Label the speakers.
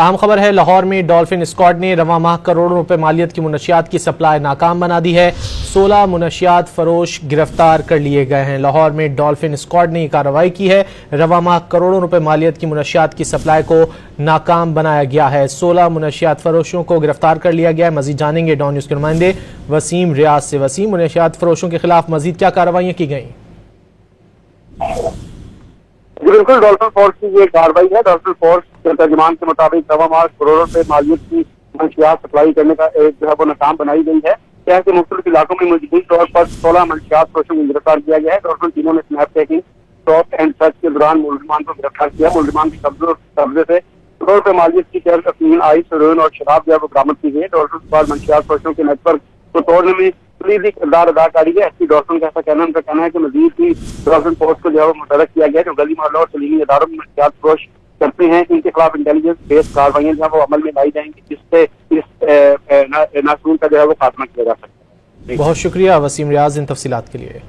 Speaker 1: اہم خبر ہے، لاہور میں ڈالفن اسکواڈ نے رواں ماہ کروڑوں روپے مالیت کی منشیات کی سپلائی ناکام بنا دی ہے۔ 16 منشیات فروش گرفتار کر لیے گئے ہیں۔ لاہور میں ڈالفن اسکواڈ نے یہ کارروائی کی ہے۔ رواں ماہ کروڑوں روپے مالیت کی منشیات کی سپلائی کو ناکام بنایا گیا ہے۔ 16 منشیات فروشوں کو گرفتار کر لیا گیا ہے۔ مزید جانیں گے ڈان نیوز کے نمائندے وسیم ریاض سے۔ وسیم، منشیات فروشوں کے خلاف مزید کیا کارروائیاں کی گئیں؟
Speaker 2: جی بالکل، ڈالفن فورس کی یہ کارروائی ہے۔ ڈالفن فورس کے ترجمان کے مطابق رواں ماہ کروڑوں روپے مالیت کی منشیات سپلائی کرنے کا ایک جو ہے وہ ناکام بنائی گئی ہے۔ شہر کے مختلف علاقوں میں مجموعی طور پر 16 منشیات فروشوں کو گرفتار کیا گیا ہے۔ ڈالفن ٹیموں نے snap taking, stop and search کے دوران ملزمان کو گرفتار کیا۔ ملزمان کے قبضے سے کروڑ روپے مالیت کی چرس افیون، آئس، ہیروئن اور شراب جو ہے وہ برآمد کی گئی ہے۔ ڈالفن اسکواڈ منشیات فروشوں کے نیٹ ورک کو توڑنے میں کلیدی کردار ادا کری ہے۔ ایس پی ڈالفن کا ایسا کہنا ان کا کہنا ہے کہ مزید بھی ڈالفن فورس کو جو ہے وہ متحرک کیا گیا ہے، جو گلی محلہ اور تعلیمی اداروں میں منشیات فروش کرتے ہیں۔ ان کے خلاف انٹیلیجنس بیس کارروائیاں جو ہے وہ عمل میں لائی جائیں گی، جس سے اس ناسون کا جو ہے وہ خاتمہ کیا جا سکتا ہے۔
Speaker 1: بہت شکریہ وسیم ریاض ان تفصیلات کے لیے۔